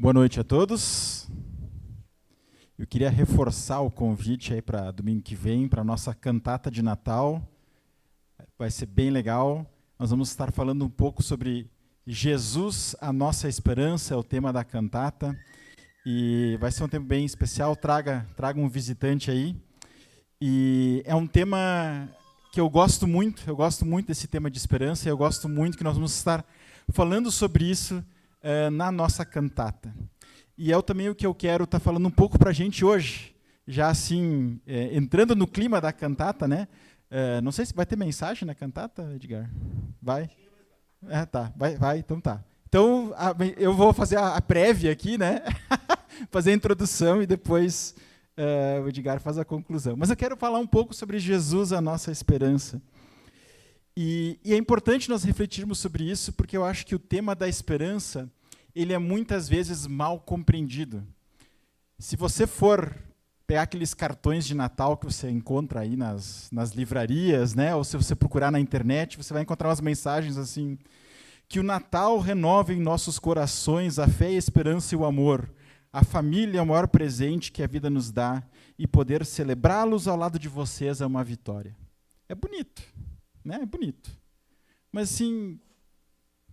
Boa noite a todos. Eu queria reforçar o convite aí para domingo que vem, para a nossa cantata de Natal. Vai ser bem legal. Nós vamos estar falando um pouco sobre Jesus, a nossa esperança, é o tema da cantata. E vai ser um tempo bem especial. Traga um visitante aí. E é um tema que eu gosto muito desse tema de esperança, e eu gosto muito que nós vamos estar falando sobre isso na nossa cantata. E é também o que eu quero estar falando um pouco para a gente hoje, já assim, entrando no clima da cantata, né? Não sei se vai ter mensagem na cantata, Edgar? Vai? Tá, vai, então tá. Então, eu vou fazer a prévia aqui, né? Fazer a introdução e depois o Edgar faz a conclusão. Mas eu quero falar um pouco sobre Jesus, a nossa esperança. E é importante nós refletirmos sobre isso, porque eu acho que o tema da esperança, ele é muitas vezes mal compreendido. Se você for pegar aqueles cartões de Natal que você encontra aí nas livrarias, né, ou se você procurar na internet, você vai encontrar umas mensagens assim, que o Natal renova em nossos corações a fé, a esperança e o amor. A família é o maior presente que a vida nos dá, e poder celebrá-los ao lado de vocês é uma vitória. É bonito, né? É bonito. Mas assim,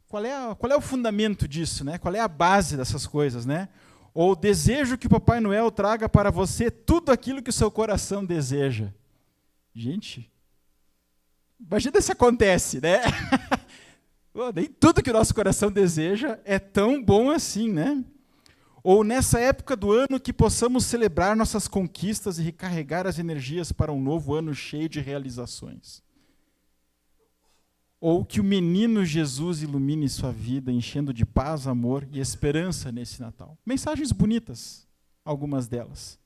qual é o fundamento disso, né? Qual é a base dessas coisas, né? Ou desejo que o Papai Noel traga para você tudo aquilo que o seu coração deseja. Gente, imagina se acontece, né? Nem tudo que o nosso coração deseja é tão bom assim, né? Ou nessa época do ano que possamos celebrar nossas conquistas e recarregar as energias para um novo ano cheio de realizações. Ou que o menino Jesus ilumine sua vida, enchendo de paz, amor e esperança nesse Natal. Mensagens bonitas, algumas delas.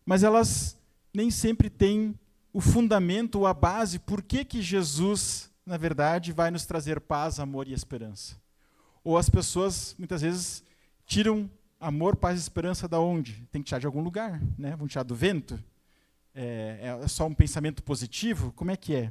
Mas elas nem sempre têm o fundamento ou a base por que Jesus, na verdade, vai nos trazer paz, amor e esperança. Ou as pessoas, muitas vezes, tiram amor, paz e esperança da onde? Tem que tirar de algum lugar, né? Vão tirar do vento? É só um pensamento positivo? Como é que é?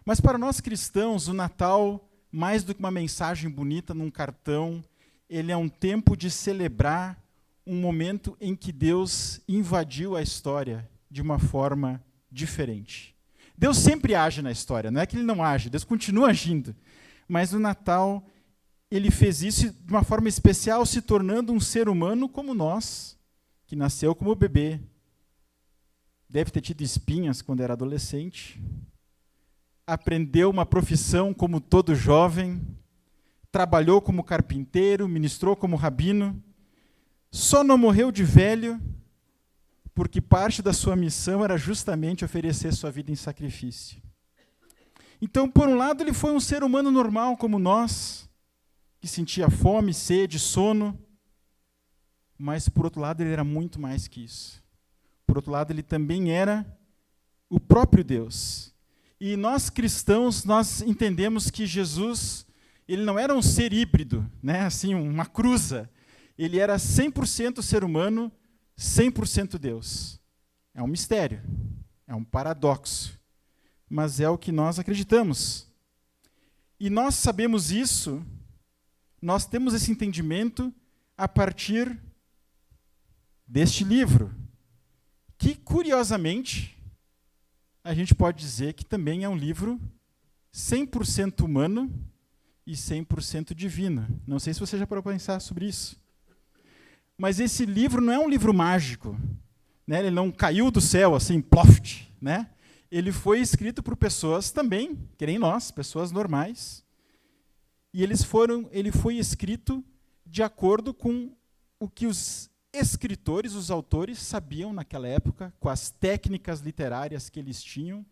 Mas para nós cristãos, o Natal, mais do que uma mensagem bonita num cartão, ele é um tempo de celebrar um momento em que Deus invadiu a história de uma forma diferente. Deus sempre age na história, não é que ele não age, Deus continua agindo. Mas no Natal, ele fez isso de uma forma especial, se tornando um ser humano como nós, que nasceu como bebê. Deve ter tido espinhas quando era adolescente. Aprendeu uma profissão como todo jovem, trabalhou como carpinteiro, ministrou como rabino, só não morreu de velho, porque parte da sua missão era justamente oferecer sua vida em sacrifício. Então, por um lado, ele foi um ser humano normal como nós, que sentia fome, sede, sono, mas, por outro lado, ele era muito mais que isso. Por outro lado, ele também era o próprio Deus. E nós cristãos, nós entendemos que Jesus, ele não era um ser híbrido, né? Assim, uma cruza. Ele era 100% ser humano, 100% Deus. É um mistério, é um paradoxo, mas é o que nós acreditamos. E nós sabemos isso, nós temos esse entendimento a partir deste livro, que, curiosamente, a gente pode dizer que também é um livro 100% humano e 100% divino. Não sei se você já parou para pensar sobre isso. Mas esse livro não é um livro mágico, né? Ele não caiu do céu assim, ploft, né? Ele foi escrito por pessoas também, que nem nós, pessoas normais. E ele foi escrito de acordo com o que os escritores, os autores, sabiam naquela época, com as técnicas literárias que eles tinham,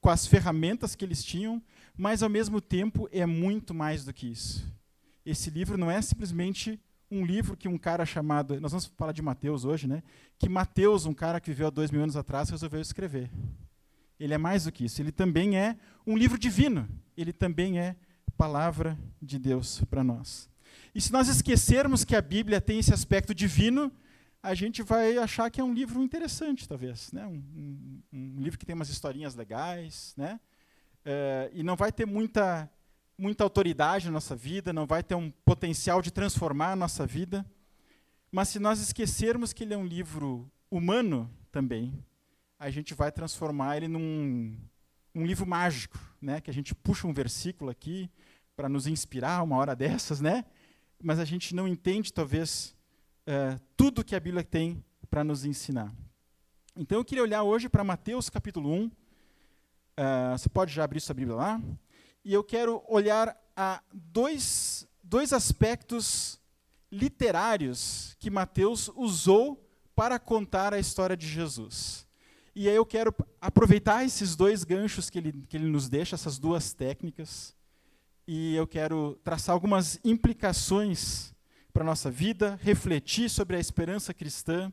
com as ferramentas que eles tinham, mas, ao mesmo tempo, é muito mais do que isso. Esse livro não é simplesmente um livro que um cara chamado... Nós vamos falar de Mateus hoje, né? Que Mateus, um cara que viveu há 2000 anos atrás, resolveu escrever. Ele é mais do que isso. Ele também é um livro divino. Ele também é palavra de Deus para nós. E se nós esquecermos que a Bíblia tem esse aspecto divino, a gente vai achar que é um livro interessante, talvez, né? Um livro que tem umas historinhas legais, né? E não vai ter muita muita autoridade na nossa vida, não vai ter um potencial de transformar a nossa vida. Mas se nós esquecermos que ele é um livro humano também, a gente vai transformar ele num livro mágico, né? Que a gente puxa um versículo aqui para nos inspirar uma hora dessas, né? Mas a gente não entende, talvez, tudo que a Bíblia tem para nos ensinar. Então, eu queria olhar hoje para Mateus capítulo 1. Você pode já abrir sua Bíblia lá. E eu quero olhar a dois aspectos literários que Mateus usou para contar a história de Jesus. E aí eu quero aproveitar esses dois ganchos que ele nos deixa, essas duas técnicas, e eu quero traçar algumas implicações para a nossa vida, refletir sobre a esperança cristã,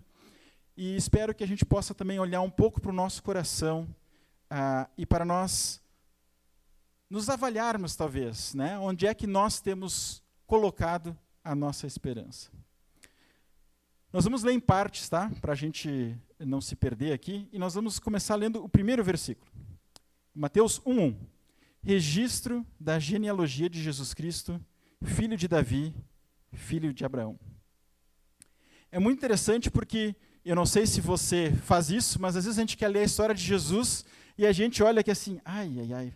e espero que a gente possa também olhar um pouco para o nosso coração e para nós nos avaliarmos, talvez, né? Onde é que nós temos colocado a nossa esperança. Nós vamos ler em partes, tá? Para a gente não se perder aqui, e nós vamos começar lendo o primeiro versículo. Mateus 1:1. Registro da genealogia de Jesus Cristo, filho de Davi, filho de Abraão. É muito interessante porque, eu não sei se você faz isso, mas às vezes a gente quer ler a história de Jesus e a gente olha que assim, ai,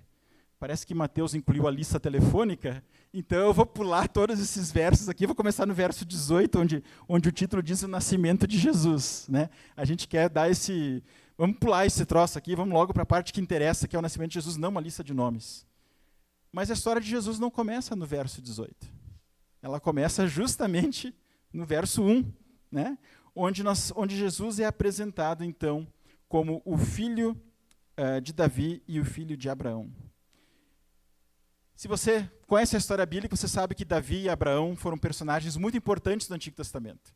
parece que Mateus incluiu a lista telefônica, então eu vou pular todos esses versos aqui, vou começar no verso 18, onde o título diz o nascimento de Jesus, né? A gente quer dar vamos pular esse troço aqui, vamos logo para a parte que interessa, que é o nascimento de Jesus, não uma lista de nomes. Mas a história de Jesus não começa no verso 18. Ela começa justamente no verso 1, né? Onde Jesus é apresentado, então, como o filho de Davi e o filho de Abraão. Se você conhece a história bíblica, você sabe que Davi e Abraão foram personagens muito importantes do Antigo Testamento.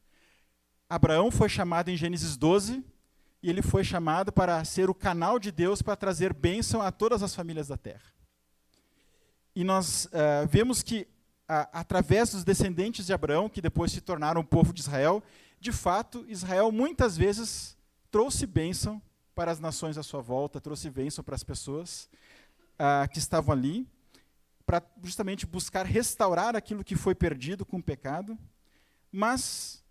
Abraão foi chamado em Gênesis 12, e ele foi chamado para ser o canal de Deus para trazer bênção a todas as famílias da terra. E nós vemos que, através dos descendentes de Abraão, que depois se tornaram o povo de Israel, de fato, Israel muitas vezes trouxe bênção para as nações à sua volta, trouxe bênção para as pessoas que estavam ali, para justamente buscar restaurar aquilo que foi perdido com o pecado. Mas,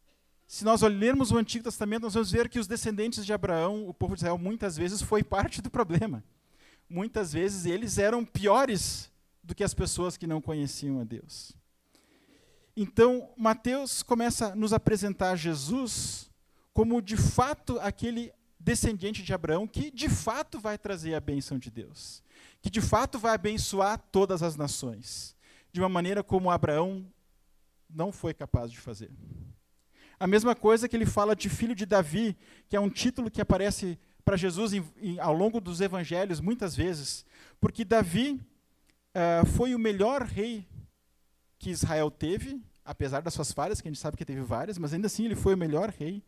se nós olharmos o Antigo Testamento, nós vamos ver que os descendentes de Abraão, o povo de Israel, muitas vezes foi parte do problema. Muitas vezes eles eram piores do que as pessoas que não conheciam a Deus. Então, Mateus começa a nos apresentar Jesus como, de fato, aquele descendente de Abraão que, de fato, vai trazer a bênção de Deus. Que, de fato, vai abençoar todas as nações. De uma maneira como Abraão não foi capaz de fazer. A mesma coisa que ele fala de filho de Davi, que é um título que aparece para Jesus ao longo dos evangelhos muitas vezes, porque Davi foi o melhor rei que Israel teve, apesar das suas falhas, que a gente sabe que teve várias, mas ainda assim ele foi o melhor rei.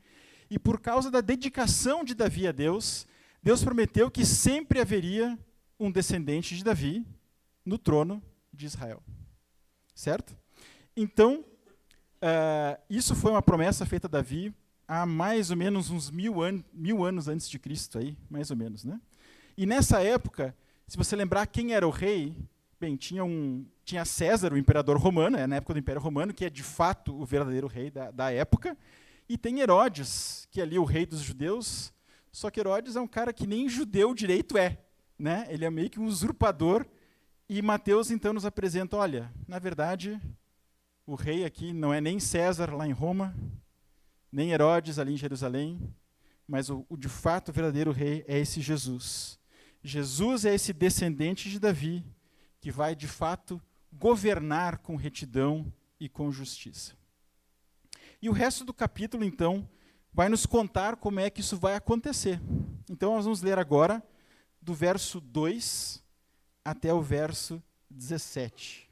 E por causa da dedicação de Davi a Deus, Deus prometeu que sempre haveria um descendente de Davi no trono de Israel. Certo? Então, isso foi uma promessa feita a Davi há mais ou menos uns 1000 anos antes de Cristo, aí, mais ou menos, né? E nessa época, se você lembrar quem era o rei, bem, tinha César, o imperador romano, na época do Império Romano, que é de fato o verdadeiro rei da época, e tem Herodes, que é ali o rei dos judeus, só que Herodes é um cara que nem judeu direito né? Ele é meio que um usurpador, e Mateus então nos apresenta, olha, na verdade, o rei aqui não é nem César lá em Roma, nem Herodes ali em Jerusalém, mas o de fato o verdadeiro rei é esse Jesus. Jesus é esse descendente de Davi, que vai de fato governar com retidão e com justiça. E o resto do capítulo, então, vai nos contar como é que isso vai acontecer. Então, nós vamos ler agora do verso 2 até o verso 17.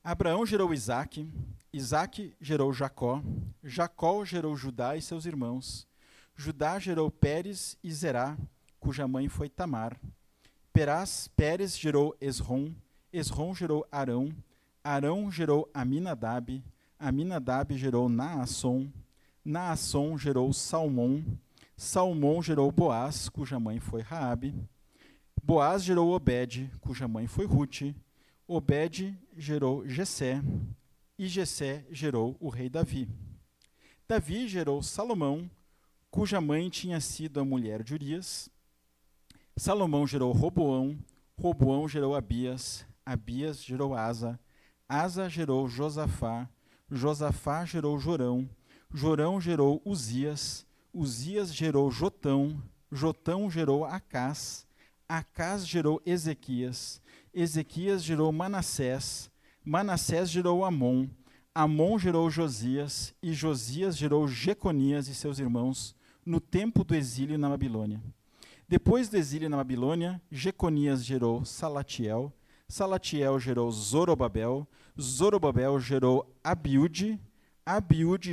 Abraão gerou Isaque, Isaque gerou Jacó, Jacó gerou Judá e seus irmãos, Judá gerou Pérez e Zerá, cuja mãe foi Tamar. Pérez gerou Esrom, Esrom gerou Arão, Arão gerou Aminadab, Aminadab gerou Naasson, Naasson gerou Salmão, Salmão gerou Boaz, cuja mãe foi Raabe, Boaz gerou Obed, cuja mãe foi Rute. Obed gerou Jessé, e Jessé gerou o rei Davi. Davi gerou Salomão, cuja mãe tinha sido a mulher de Urias. Salomão gerou Roboão, Roboão gerou Abias, Abias gerou Asa, Asa gerou Josafá, Josafá gerou Jorão, Jorão gerou Uzias, Uzias gerou Jotão, Jotão gerou Acás, Acás gerou Ezequias, Ezequias gerou Manassés, Manassés gerou Amon, Amon gerou Josias, e Josias gerou Jeconias e seus irmãos, no tempo do exílio na Babilônia. Depois do exílio na Babilônia, Jeconias gerou Salatiel, Salatiel gerou Zorobabel, Zorobabel gerou Abiúde, Abiúde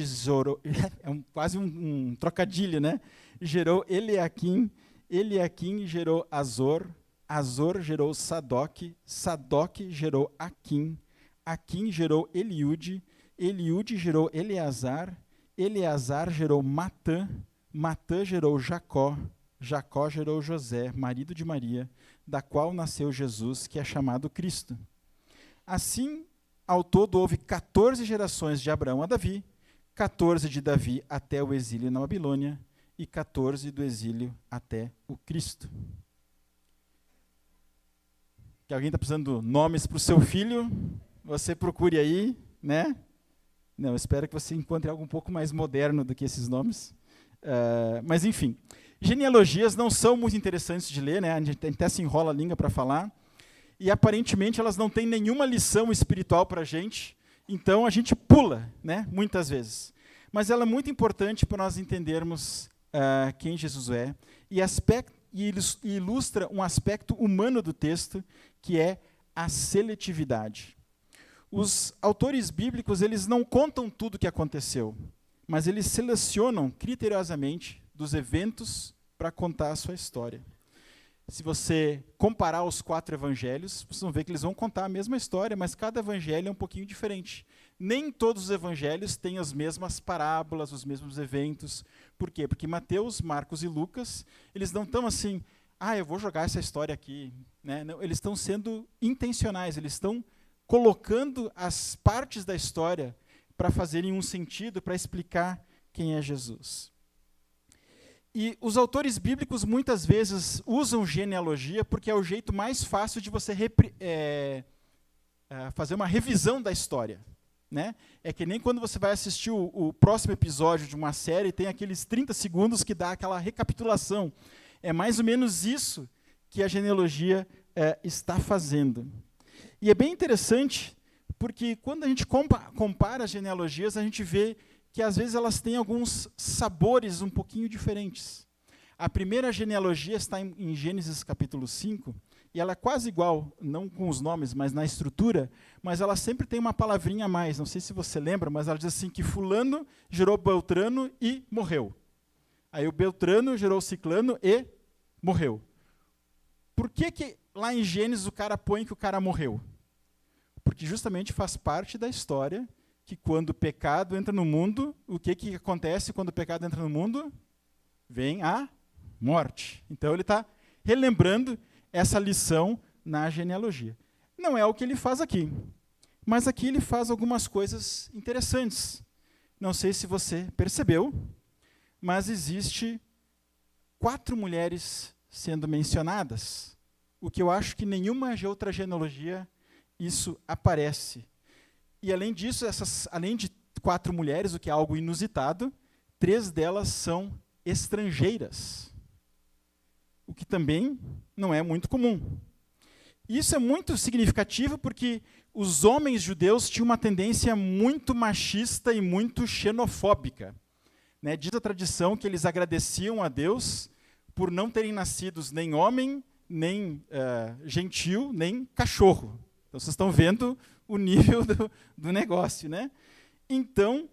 quase um trocadilho, né? Gerou Eliaquim, Eliaquim gerou Azor, Azor gerou Sadoc, Sadoc gerou Aquim, Aquim gerou Eliúde, Eliúde gerou Eleazar, Eleazar gerou Matã, Matã gerou Jacó, Jacó gerou José, marido de Maria, da qual nasceu Jesus, que é chamado Cristo. Assim, ao todo, houve 14 gerações de Abraão a Davi, 14 de Davi até o exílio na Babilônia e 14 do exílio até o Cristo. Que alguém está precisando de nomes para o seu filho, você procure aí, né? Não, espero que você encontre algo um pouco mais moderno do que esses nomes. Mas, enfim, genealogias não são muito interessantes de ler, né? A gente até se enrola a língua para falar. E, aparentemente, elas não têm nenhuma lição espiritual para a gente. Então, a gente pula, né? Muitas vezes. Mas ela é muito importante para nós entendermos quem Jesus é. E ilustra um aspecto humano do texto, que é a seletividade. Os autores bíblicos, eles não contam tudo o que aconteceu, mas eles selecionam criteriosamente dos eventos para contar a sua história. Se você comparar os 4 evangelhos, vocês vão ver que eles vão contar a mesma história, mas cada evangelho é um pouquinho diferente. Nem todos os evangelhos têm as mesmas parábolas, os mesmos eventos. Por quê? Porque Mateus, Marcos e Lucas, eles não estão assim, eu vou jogar essa história aqui. Né? Não, eles estão sendo intencionais, eles estão colocando as partes da história para fazerem um sentido, para explicar quem é Jesus. E os autores bíblicos muitas vezes usam genealogia porque é o jeito mais fácil de você fazer uma revisão da história. Né? É que nem quando você vai assistir o próximo episódio de uma série, tem aqueles 30 segundos que dá aquela recapitulação. É mais ou menos isso que a genealogia está fazendo. E é bem interessante, porque quando a gente compara as genealogias, a gente vê que às vezes elas têm alguns sabores um pouquinho diferentes. A primeira genealogia está em Gênesis capítulo 5, e ela é quase igual, não com os nomes, mas na estrutura, mas ela sempre tem uma palavrinha a mais. Não sei se você lembra, mas ela diz assim que fulano gerou Beltrano e morreu. Aí o Beltrano gerou Ciclano e morreu. Por que lá em Gênesis o cara põe que o cara morreu? Porque justamente faz parte da história que quando o pecado entra no mundo, o que acontece quando o pecado entra no mundo? Vem a morte. Então ele está relembrando essa lição na genealogia. Não é o que ele faz aqui, mas aqui ele faz algumas coisas interessantes. Não sei se você percebeu, mas existe 4 mulheres sendo mencionadas, o que eu acho que nenhuma outra genealogia isso aparece. E além disso, além de 4 mulheres, o que é algo inusitado, 3 delas são estrangeiras, o que também não é muito comum. Isso é muito significativo porque os homens judeus tinham uma tendência muito machista e muito xenofóbica. Né? Diz a tradição que eles agradeciam a Deus por não terem nascido nem homem, nem gentil, nem cachorro. Então, vocês estão vendo o nível do negócio. Né? Então,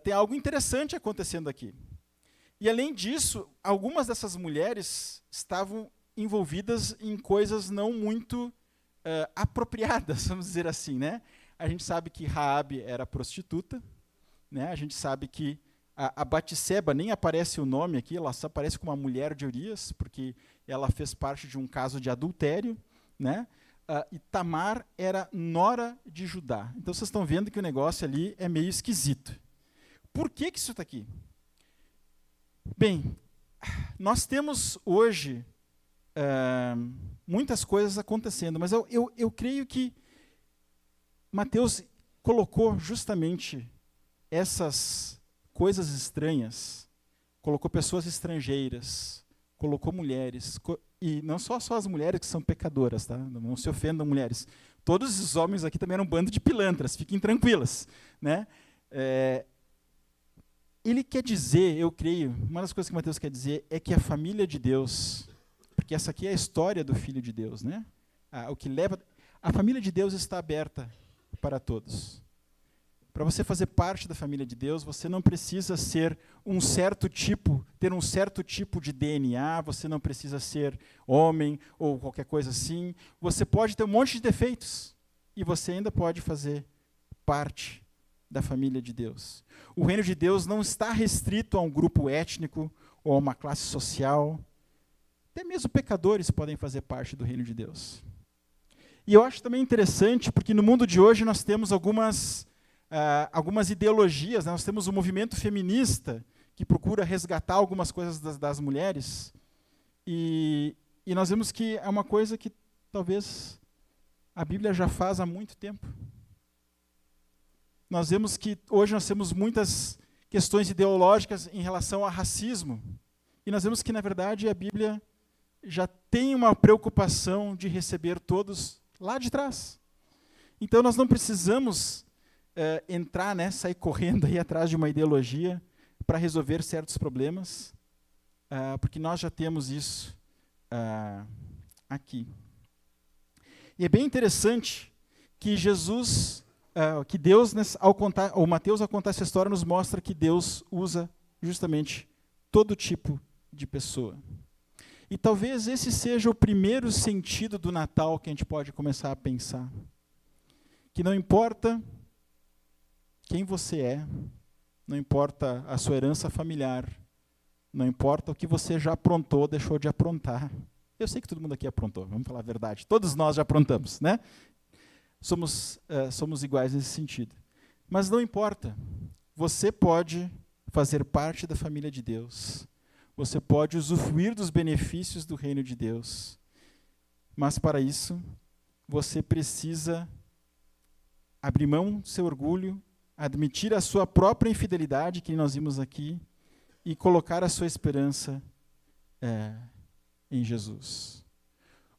tem algo interessante acontecendo aqui. E, além disso, algumas dessas mulheres estavam envolvidas em coisas não muito apropriadas, vamos dizer assim. Né? A gente sabe que Raabe era prostituta, né? A gente sabe que A Batseba, nem aparece o nome aqui, ela só aparece como uma mulher de Urias, porque ela fez parte de um caso de adultério, né? E Tamar era nora de Judá. Então vocês estão vendo que o negócio ali é meio esquisito. Por que isso está aqui? Bem, nós temos hoje muitas coisas acontecendo, mas eu creio que Mateus colocou justamente essas coisas estranhas, colocou pessoas estrangeiras, colocou mulheres, e não só as mulheres que são pecadoras, tá? Não se ofendam mulheres. Todos os homens aqui também eram um bando de pilantras, fiquem tranquilas, né? Ele quer dizer, eu creio, uma das coisas que Mateus quer dizer é que a família de Deus, porque essa aqui é a história do Filho de Deus, né? A família de Deus está aberta para todos. Para você fazer parte da família de Deus, você não precisa ser ter um certo tipo de DNA, você não precisa ser homem ou qualquer coisa assim. Você pode ter um monte de defeitos e você ainda pode fazer parte da família de Deus. O reino de Deus não está restrito a um grupo étnico ou a uma classe social. Até mesmo pecadores podem fazer parte do reino de Deus. E eu acho também interessante, porque no mundo de hoje nós temos algumas ideologias, né? Nós temos um movimento feminista que procura resgatar algumas coisas das mulheres, e nós vemos que é uma coisa que talvez a Bíblia já faz há muito tempo. Nós vemos que hoje nós temos muitas questões ideológicas em relação ao racismo, e nós vemos que, na verdade, a Bíblia já tem uma preocupação de receber todos lá de trás. Então nós não precisamos entrar, né, sair correndo aí atrás de uma ideologia para resolver certos problemas, porque nós já temos isso aqui. E é bem interessante que que Deus, o Mateus, ao contar essa história, nos mostra que Deus usa justamente todo tipo de pessoa. E talvez esse seja o primeiro sentido do Natal que a gente pode começar a pensar. Que não importa quem você é, não importa a sua herança familiar, não importa o que você já aprontou ou deixou de aprontar. Eu sei que todo mundo aqui aprontou, vamos falar a verdade. Todos nós já aprontamos, né? Somos iguais nesse sentido. Mas não importa. Você pode fazer parte da família de Deus. Você pode usufruir dos benefícios do reino de Deus. Mas para isso, você precisa abrir mão do seu orgulho, admitir a sua própria infidelidade, que nós vimos aqui, e colocar a sua esperança em Jesus.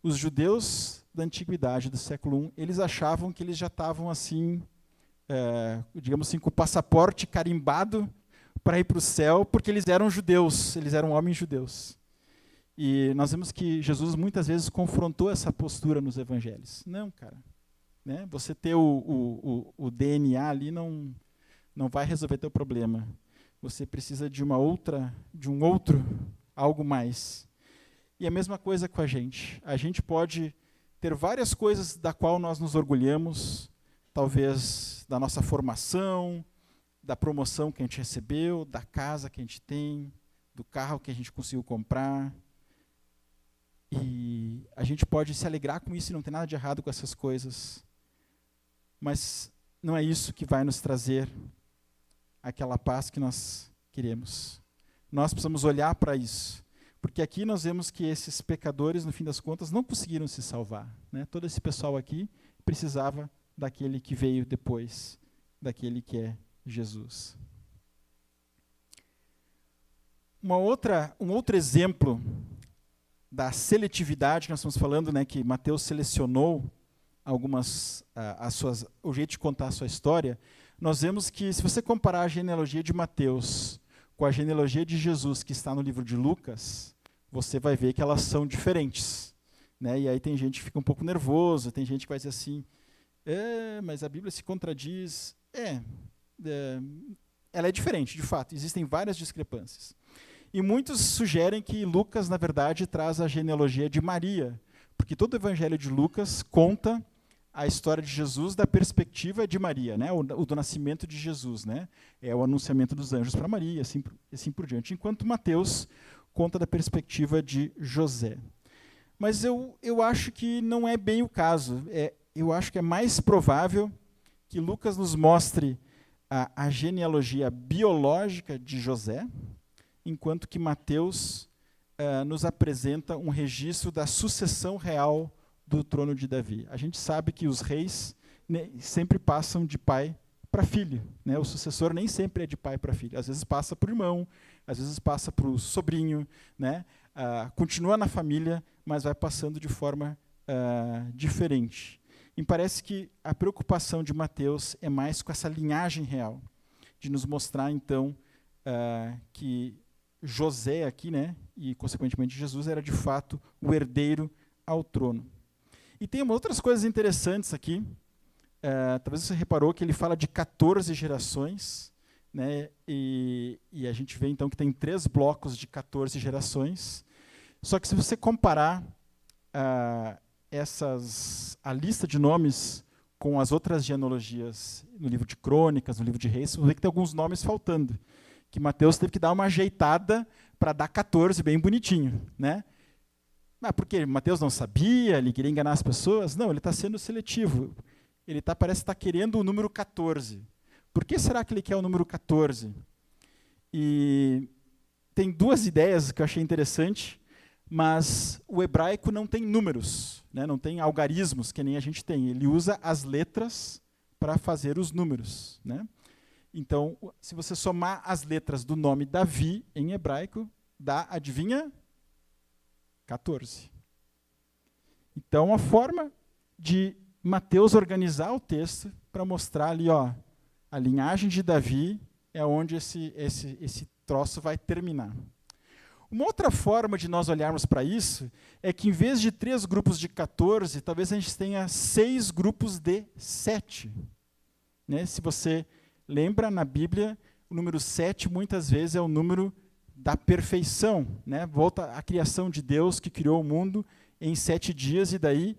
Os judeus da antiguidade, do século I, eles achavam que eles já estavam assim, digamos assim, com o passaporte carimbado para ir para o céu, porque eles eram judeus, eles eram homens judeus. E nós vemos que Jesus muitas vezes confrontou essa postura nos evangelhos. Não, cara. Né? Você ter o DNA ali não vai resolver teu problema. Você precisa de um outro, algo mais. E a mesma coisa com a gente. A gente pode ter várias coisas da qual nós nos orgulhamos, talvez da nossa formação, da promoção que a gente recebeu, da casa que a gente tem, do carro que a gente conseguiu comprar. E a gente pode se alegrar com isso e não tem nada de errado com essas coisas. Mas não é isso que vai nos trazer aquela paz que nós queremos. Nós precisamos olhar para isso. Porque aqui nós vemos que esses pecadores, no fim das contas, não conseguiram se salvar. Né? Todo esse pessoal aqui precisava daquele que veio depois, daquele que é Jesus. Um outro exemplo da seletividade que nós estamos falando, né, que Mateus selecionou o jeito de contar a sua história, nós vemos que, se você comparar a genealogia de Mateus com a genealogia de Jesus, que está no livro de Lucas, você vai ver que elas são diferentes. Né? E aí tem gente que fica um pouco nervoso, tem gente que vai dizer assim, mas a Bíblia se contradiz. Ela é diferente, de fato, existem várias discrepâncias. E muitos sugerem que Lucas, na verdade, traz a genealogia de Maria, porque todo o evangelho de Lucas conta a história de Jesus da perspectiva de Maria, né? O do nascimento de Jesus, né? É o anunciamento dos anjos para Maria, assim por diante. Enquanto Mateus conta da perspectiva de José. Mas eu acho que não é bem o caso. Eu acho que é mais provável que Lucas nos mostre a genealogia biológica de José, enquanto que Mateus nos apresenta um registro da sucessão real do trono de Davi. A gente sabe que os reis, né, sempre passam de pai para filho, né? O sucessor nem sempre é de pai para filho. Às vezes passa para o irmão, às vezes passa para o sobrinho, né? Continua na família, mas vai passando de forma diferente. E parece que a preocupação de Mateus é mais com essa linhagem real, de nos mostrar, então, que José aqui, né, e consequentemente Jesus, era de fato o herdeiro ao trono. E tem outras coisas interessantes aqui. Talvez você reparou que ele fala de 14 gerações, né, e a gente vê então que tem 3 blocos de 14 gerações. Só que se você comparar a lista de nomes com as outras genealogias no livro de Crônicas, no livro de Reis, você vê que tem alguns nomes faltando, que Mateus teve que dar uma ajeitada para dar 14 bem bonitinho, né? Porque Mateus não sabia, ele queria enganar as pessoas? Não, ele está sendo seletivo. Ele parece estar querendo o número 14. Por que será que ele quer o número 14? E tem 2 ideias que eu achei interessante, mas o hebraico não tem números, né? Não tem algarismos, que nem a gente tem. Ele usa as letras para fazer os números, né? Então, se você somar as letras do nome Davi em hebraico, dá, adivinha? 14. Então, a forma de Mateus organizar o texto para mostrar ali, ó, a linhagem de Davi é onde esse troço vai terminar. Uma outra forma de nós olharmos para isso é que, em vez de 3 grupos de 14, talvez a gente tenha 6 grupos de 7. Né? Se você lembra, na Bíblia, o número 7 muitas vezes é o número da perfeição, né? Volta à criação de Deus, que criou o mundo em 7 dias, e daí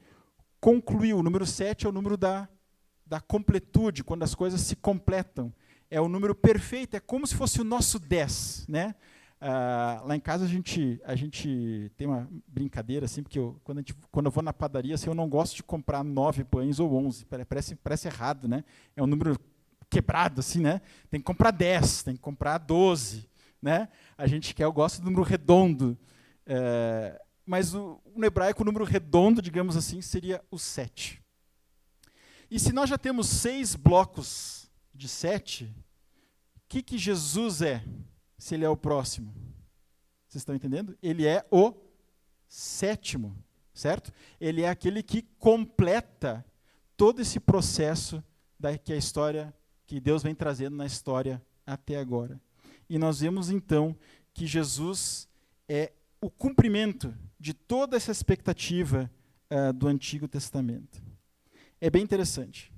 concluiu. O número 7 é o número da completude, quando as coisas se completam. É o número perfeito, é como se fosse o nosso 10. Né? Lá em casa a gente tem uma brincadeira, assim, porque quando eu vou na padaria, assim, eu não gosto de comprar 9 pães ou 11, parece errado, né? É um número quebrado, assim, né? Tem que comprar 10, tem que comprar 12. Né? Eu gosto do número redondo, mas no hebraico o número redondo, digamos assim, seria o 7. E se nós já temos 6 blocos de 7, o que Jesus é, se ele é o próximo? Vocês estão entendendo? Ele é o 7º, certo? Ele é aquele que completa todo esse processo que Deus vem trazendo na história até agora. E nós vemos, então, que Jesus é o cumprimento de toda essa expectativa do Antigo Testamento. É bem interessante.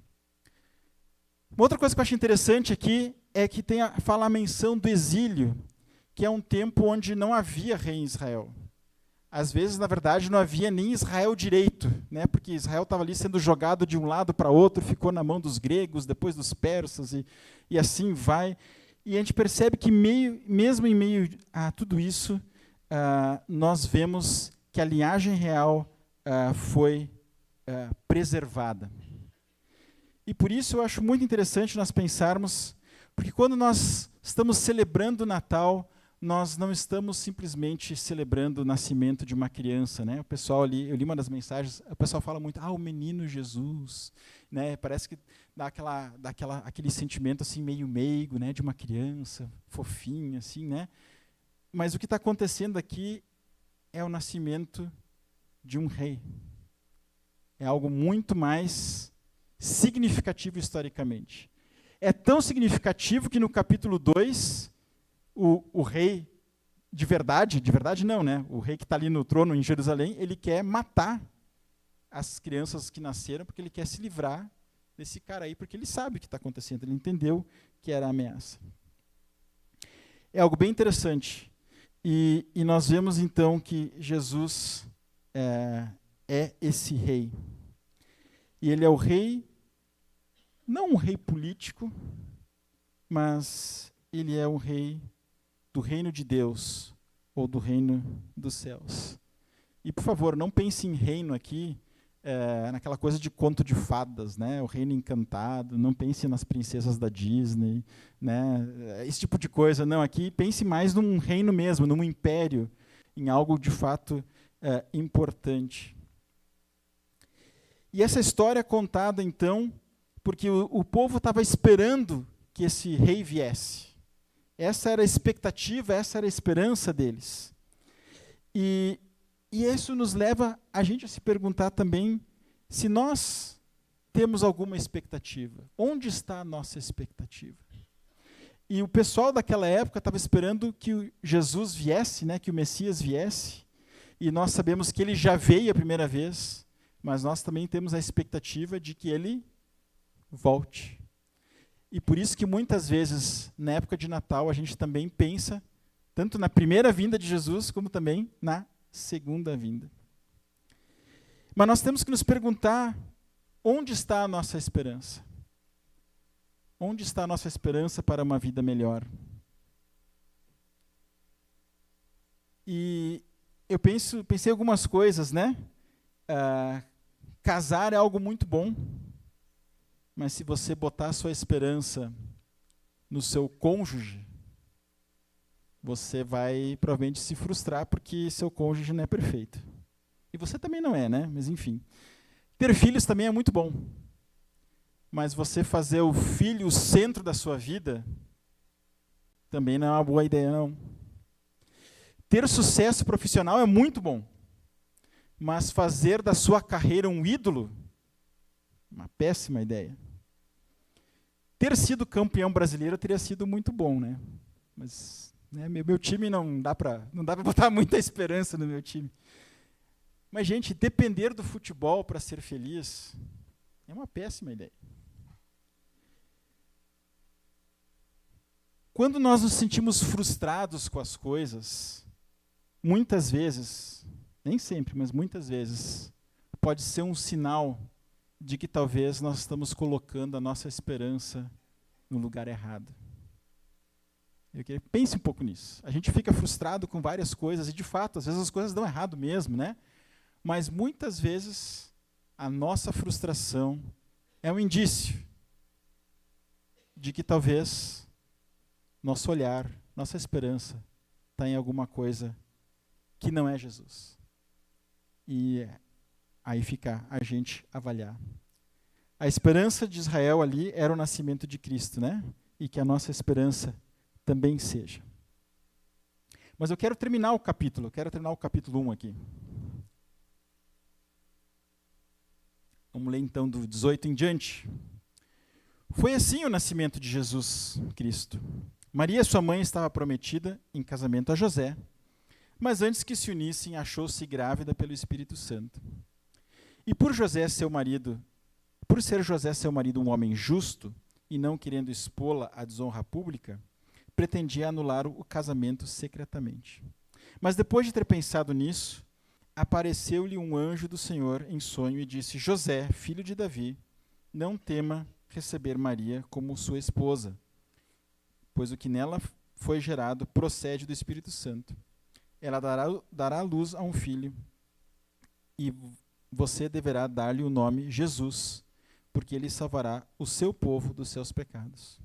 Uma outra coisa que eu acho interessante aqui é que fala a menção do exílio, que é um tempo onde não havia rei em Israel. Às vezes, na verdade, não havia nem Israel direito, né? Porque Israel estava ali sendo jogado de um lado para outro, ficou na mão dos gregos, depois dos persas, e assim vai. E a gente percebe que, mesmo em meio a tudo isso, nós vemos que a linhagem real foi preservada. E por isso eu acho muito interessante nós pensarmos, porque quando nós estamos celebrando o Natal, nós não estamos simplesmente celebrando o nascimento de uma criança, né? O pessoal ali, eu li uma das mensagens, o pessoal fala muito, o menino Jesus, né? Parece que dá aquele sentimento assim meio meigo, né? De uma criança fofinha, assim, né? Mas o que está acontecendo aqui é o nascimento de um rei. É algo muito mais significativo historicamente. É tão significativo que no capítulo 2, o rei de verdade não, né? O rei que está ali no trono em Jerusalém, ele quer matar as crianças que nasceram, porque ele quer se livrar desse cara aí, porque ele sabe o que está acontecendo, ele entendeu que era a ameaça. É algo bem interessante. E nós vemos então que Jesus é esse rei. E ele é o rei, não um rei político, mas ele é o rei do reino de Deus, ou do reino dos céus. E, por favor, não pense em reino aqui, naquela coisa de conto de fadas, né? O reino encantado, não pense nas princesas da Disney, né? Esse tipo de coisa. Não, aqui pense mais num reino mesmo, num império, em algo de fato importante. E essa história é contada, então, porque o povo estava esperando que esse rei viesse. Essa era a expectativa, essa era a esperança deles. E isso nos leva a gente a se perguntar também se nós temos alguma expectativa. Onde está a nossa expectativa? E o pessoal daquela época estava esperando que Jesus viesse, né, que o Messias viesse, e nós sabemos que ele já veio a primeira vez, mas nós também temos a expectativa de que ele volte. E por isso que muitas vezes, na época de Natal, a gente também pensa tanto na primeira vinda de Jesus, como também na segunda vinda. Mas nós temos que nos perguntar, onde está a nossa esperança? Onde está a nossa esperança para uma vida melhor? E eu pensei algumas coisas, né? Casar é algo muito bom, mas se você botar a sua esperança no seu cônjuge, você vai provavelmente se frustrar porque seu cônjuge não é perfeito. E você também não é, né? Mas enfim. Ter filhos também é muito bom. Mas você fazer o filho o centro da sua vida também não é uma boa ideia, não. Ter sucesso profissional é muito bom. Mas fazer da sua carreira um ídolo, uma péssima ideia. Ter sido campeão brasileiro teria sido muito bom, né? Mas meu time não dá para botar muita esperança no meu time. Mas, gente, depender do futebol para ser feliz é uma péssima ideia. Quando nós nos sentimos frustrados com as coisas, muitas vezes, nem sempre, mas muitas vezes, pode ser um sinal de que talvez nós estamos colocando a nossa esperança no lugar errado. Pense um pouco nisso. A gente fica frustrado com várias coisas e, de fato, às vezes as coisas dão errado mesmo, né? Mas muitas vezes a nossa frustração é um indício de que talvez nosso olhar, nossa esperança está em alguma coisa que não é Jesus. E aí fica a gente avaliar. A esperança de Israel ali era o nascimento de Cristo, né? E que a nossa esperança também seja. Mas eu quero terminar o capítulo 1 aqui. Vamos ler então do 18 em diante. Foi assim o nascimento de Jesus Cristo. Maria, sua mãe, estava prometida em casamento a José, mas antes que se unissem, achou-se grávida pelo Espírito Santo. E por ser José seu marido um homem justo, e não querendo expô-la à desonra pública, pretendia anular o casamento secretamente. Mas depois de ter pensado nisso, apareceu-lhe um anjo do Senhor em sonho e disse: José, filho de Davi, não tema receber Maria como sua esposa, pois o que nela foi gerado procede do Espírito Santo. Ela dará luz a um filho, e você deverá dar-lhe o nome Jesus, porque ele salvará o seu povo dos seus pecados.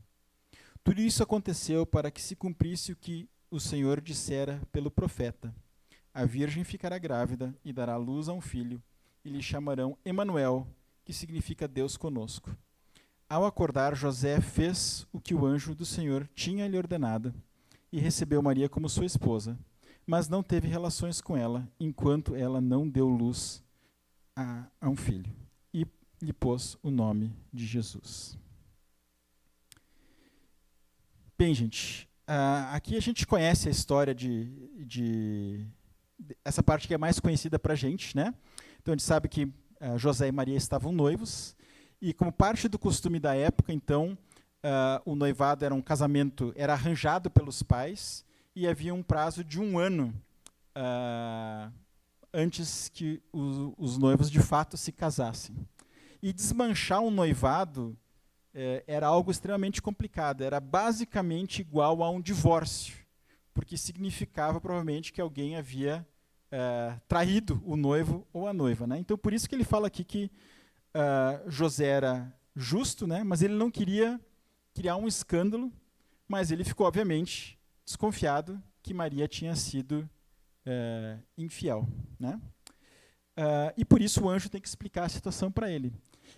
Tudo isso aconteceu para que se cumprisse o que o Senhor dissera pelo profeta: a virgem ficará grávida e dará luz a um filho, e lhe chamarão Emanuel, que significa Deus conosco. Ao acordar, José fez o que o anjo do Senhor tinha lhe ordenado, e recebeu Maria como sua esposa, mas não teve relações com ela, enquanto ela não deu luz a um filho, e lhe pôs o nome de Jesus. Bem, gente, aqui a gente conhece a história de essa parte que é mais conhecida para a gente, né? Então a gente sabe que José e Maria estavam noivos, e como parte do costume da época, então, o noivado era um casamento, era arranjado pelos pais, e havia um prazo de 1 ano antes que os noivos de fato se casassem. E desmanchar um noivado era algo extremamente complicado. Era basicamente igual a um divórcio, porque significava provavelmente que alguém havia traído o noivo ou a noiva, né? Então, por isso que ele fala aqui que José era justo, né? Mas ele não queria criar um escândalo, mas ele ficou, obviamente, desconfiado que Maria tinha sido infiel, né? E por isso o anjo tem que explicar a situação para ele.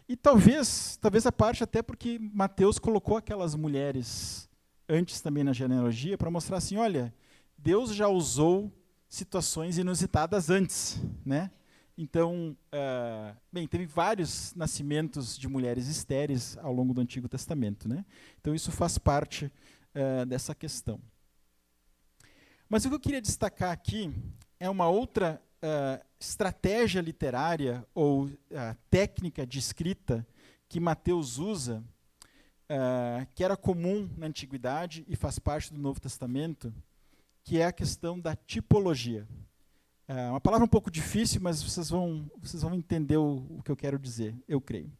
E talvez a parte até porque Mateus colocou aquelas mulheres antes também na genealogia para mostrar assim, olha, Deus já usou situações inusitadas antes, né? Então, teve vários nascimentos de mulheres estéreis ao longo do Antigo Testamento, né? Então isso faz parte dessa questão. Mas o que eu queria destacar aqui é uma outra estratégia literária ou técnica de escrita que Mateus usa, que era comum na Antiguidade e faz parte do Novo Testamento, que é a questão da tipologia. É uma palavra um pouco difícil, mas vocês vão entender o que eu quero dizer, eu creio.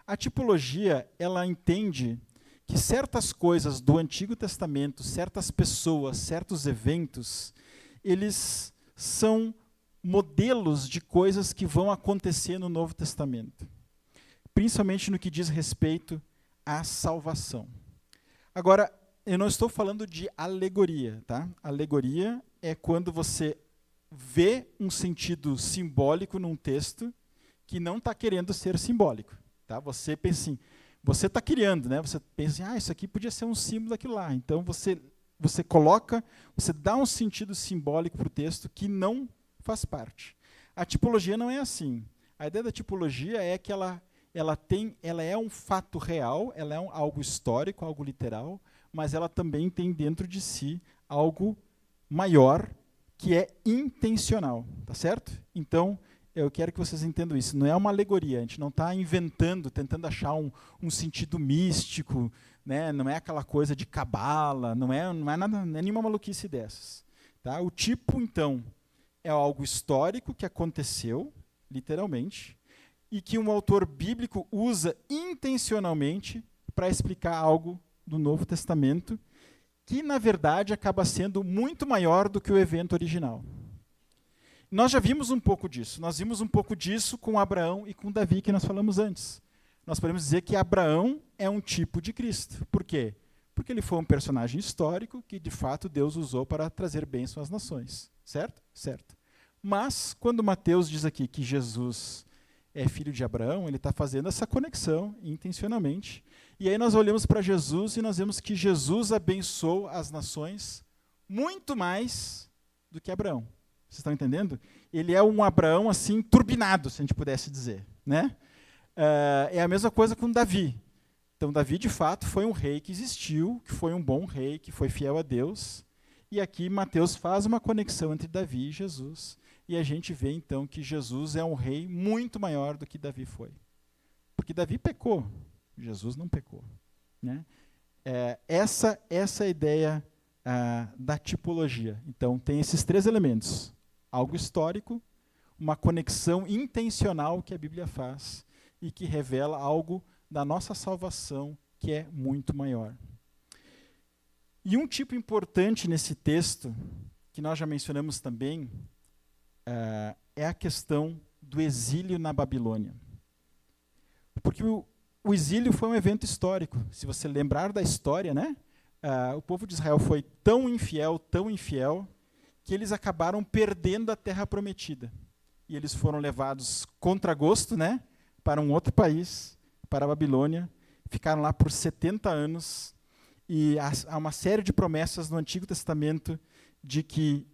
A tipologia, ela entende que certas coisas do Antigo Testamento, certas pessoas, certos eventos, eles são modelos de coisas que vão acontecer no Novo Testamento, principalmente no que diz respeito à salvação. Agora, eu não estou falando de alegoria, tá? Alegoria é quando você vê um sentido simbólico num texto que não está querendo ser simbólico, tá? Você pensa assim, você está criando, né? Você pensa assim, isso aqui podia ser um símbolo daquilo lá. Então você coloca, você dá um sentido simbólico para o texto que não faz parte. A tipologia não é assim. A ideia da tipologia é que ela é um fato real, ela é algo histórico, algo literal, mas ela também tem dentro de si algo maior que é intencional, tá certo? Então, eu quero que vocês entendam isso. Não é uma alegoria, a gente não está inventando, tentando achar um sentido místico, né? Não é aquela coisa de cabala, não é nada, não é nenhuma maluquice dessas. Tá? O tipo, então, é algo histórico que aconteceu, literalmente, e que um autor bíblico usa intencionalmente para explicar algo do Novo Testamento, que, na verdade, acaba sendo muito maior do que o evento original. Nós já vimos um pouco disso. Nós vimos um pouco disso com Abraão e com Davi, que nós falamos antes. Nós podemos dizer que Abraão é um tipo de Cristo. Por quê? Porque ele foi um personagem histórico que, de fato, Deus usou para trazer bênção às nações. Certo? Certo. Mas, quando Mateus diz aqui que Jesus é filho de Abraão, ele está fazendo essa conexão intencionalmente. E aí nós olhamos para Jesus e nós vemos que Jesus abençoou as nações muito mais do que Abraão. Vocês estão entendendo? Ele é um Abraão assim turbinado, se a gente pudesse dizer, né? É a mesma coisa com Davi. Então Davi de fato foi um rei que existiu, que foi um bom rei, que foi fiel a Deus. E aqui Mateus faz uma conexão entre Davi e Jesus. E a gente vê então que Jesus é um rei muito maior do que Davi foi. Porque Davi pecou, Jesus não pecou, né? Essa é a ideia da tipologia. Então tem esses três elementos. Algo histórico, uma conexão intencional que a Bíblia faz e que revela algo da nossa salvação que é muito maior. E um tipo importante nesse texto, que nós já mencionamos também, é a questão do exílio na Babilônia. Porque o exílio foi um evento histórico. Se você lembrar da história, né? O povo de Israel foi tão infiel, que eles acabaram perdendo a terra prometida. E eles foram levados contra gosto, né, para um outro país, para a Babilônia. Ficaram lá por 70 anos. E há uma série de promessas no Antigo Testamento de que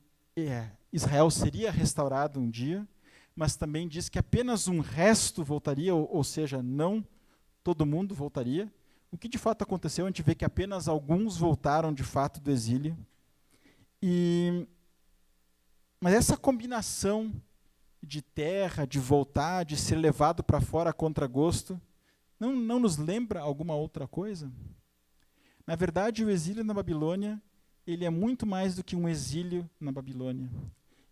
Israel seria restaurado um dia, mas também diz que apenas um resto voltaria, ou seja, não todo mundo voltaria. O que de fato aconteceu, a gente vê que apenas alguns voltaram de fato do exílio. Mas essa combinação de terra, de voltar, de ser levado para fora a contragosto, não nos lembra alguma outra coisa? Na verdade, o exílio na Babilônia, ele é muito mais do que um exílio na Babilônia.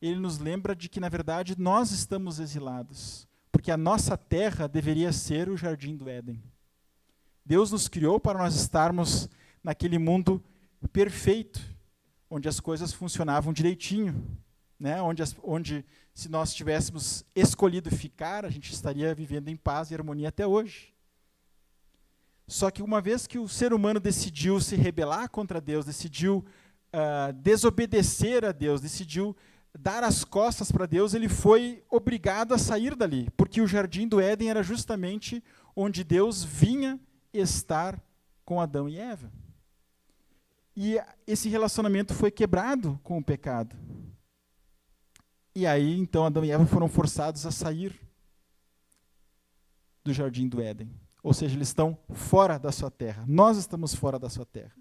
Ele nos lembra de que, na verdade, nós estamos exilados. porque a nossa terra deveria ser o jardim do Éden. Deus nos criou para nós estarmos naquele mundo perfeito, onde as coisas funcionavam direitinho, né? Onde se nós tivéssemos escolhido ficar, a gente estaria vivendo em paz e harmonia até hoje. Só que uma vez que o ser humano decidiu se rebelar contra Deus, decidiu desobedecer a Deus, decidiu dar as costas para Deus, ele foi obrigado a sair dali, porque o jardim do Éden era justamente onde Deus vinha estar com Adão e Eva. E esse relacionamento foi quebrado com o pecado. E aí, então, Adão e Eva foram forçados a sair do jardim do Éden. Ou seja, eles estão fora da sua terra. Nós estamos fora da sua terra.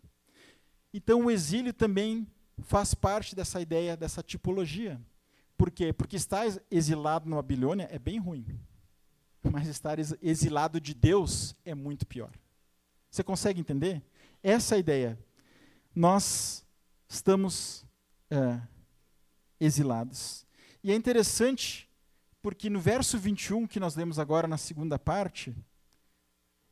Então, o exílio também faz parte dessa ideia, dessa tipologia. Por quê? Porque estar exilado na Babilônia é bem ruim. Mas estar exilado de Deus é muito pior. Você consegue entender? Essa é a ideia. Nós estamos exilados. E é interessante, porque no verso 21, que nós lemos agora na segunda parte,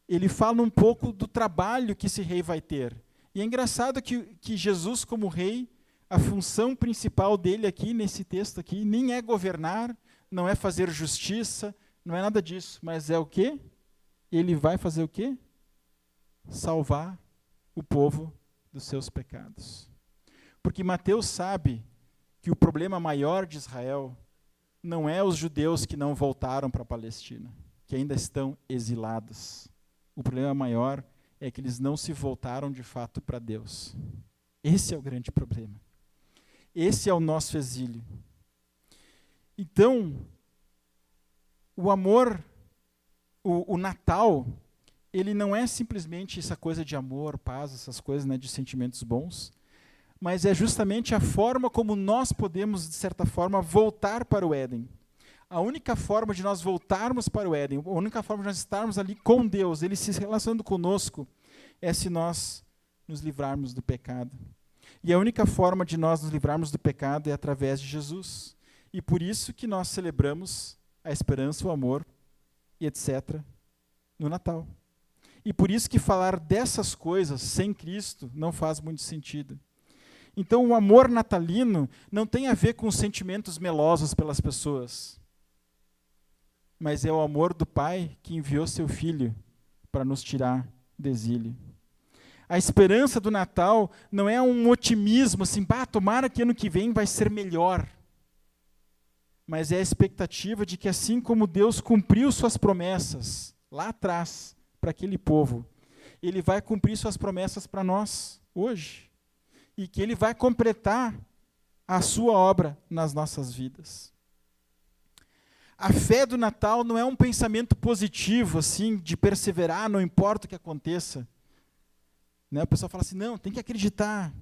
ele fala um pouco do trabalho que esse rei vai ter. E é engraçado que Jesus, como rei, a função principal dele aqui, nesse texto aqui, nem é governar, não é fazer justiça, não é nada disso, mas é o quê? Ele vai fazer o quê? Salvar o povo dos seus pecados. Porque Mateus sabe que o problema maior de Israel não é os judeus que não voltaram para a Palestina, que ainda estão exilados. O problema maior é que eles não se voltaram de fato para Deus. Esse é o grande problema. Esse é o nosso exílio. Então, o amor, o Natal, ele não é simplesmente essa coisa de amor, paz, essas coisas, né, de sentimentos bons, mas é justamente a forma como nós podemos, de certa forma, voltar para o Éden. A única forma de nós voltarmos para o Éden, a única forma de nós estarmos ali com Deus, Ele se relacionando conosco, é se nós nos livrarmos do pecado. E a única forma de nós nos livrarmos do pecado é através de Jesus. E por isso que nós celebramos a esperança, o amor e etc. no Natal. E por isso que falar dessas coisas sem Cristo não faz muito sentido. Então o amor natalino não tem a ver com sentimentos melosos pelas pessoas, mas é o amor do Pai que enviou seu Filho para nos tirar do exílio. A esperança do Natal não é um otimismo assim, tomara que ano que vem vai ser melhor. Mas é a expectativa de que assim como Deus cumpriu suas promessas lá atrás para aquele povo, Ele vai cumprir suas promessas para nós hoje. E que Ele vai completar a sua obra nas nossas vidas. A fé do Natal não é um pensamento positivo, assim, de perseverar, não importa o que aconteça. Né? O pessoal fala assim, não, tem que acreditar.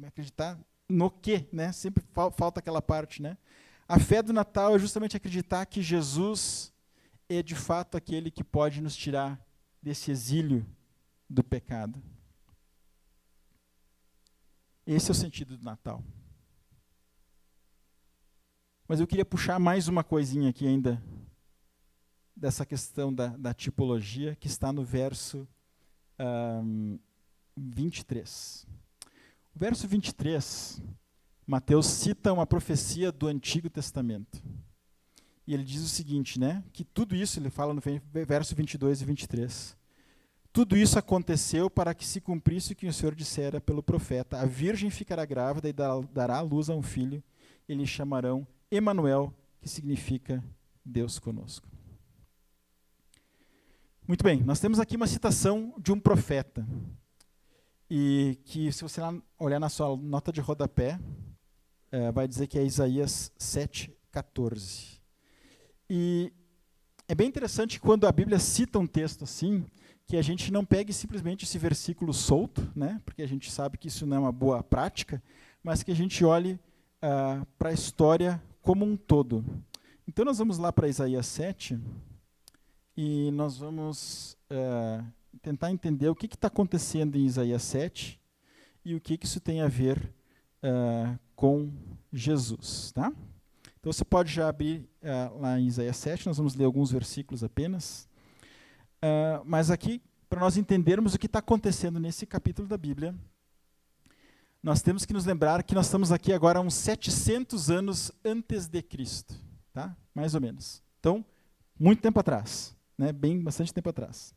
Acreditar no quê? Né? Sempre falta aquela parte. Né? A fé do Natal é justamente acreditar que Jesus é de fato aquele que pode nos tirar desse exílio do pecado. Esse é o sentido do Natal. Mas eu queria puxar mais uma coisinha aqui ainda, dessa questão da tipologia, que está no verso 23. O verso 23, Mateus cita uma profecia do Antigo Testamento. E ele diz o seguinte, né, que tudo isso, ele fala no verso 22 e 23, tudo isso aconteceu para que se cumprisse o que o Senhor dissera pelo profeta. A virgem ficará grávida e dará à luz a um filho, e lhe chamarão Emanuel, que significa Deus conosco. Muito bem, nós temos aqui uma citação de um profeta, e que se você olhar na sua nota de rodapé, vai dizer que é Isaías 7,14. E é bem interessante quando a Bíblia cita um texto assim, que a gente não pegue simplesmente esse versículo solto, né, porque a gente sabe que isso não é uma boa prática, mas que a gente olhe para a história como um todo. Então nós vamos lá para Isaías 7 e nós vamos tentar entender o que está acontecendo em Isaías 7 e o que isso tem a ver com Jesus. Tá? Então Então você pode já abrir lá em Isaías 7, nós vamos ler alguns versículos apenas. Mas aqui, para nós entendermos o que está acontecendo nesse capítulo da Bíblia, nós temos que nos lembrar que nós estamos aqui agora uns 700 anos antes de Cristo, tá? Mais ou menos. Então, muito tempo atrás, né? Bastante tempo atrás.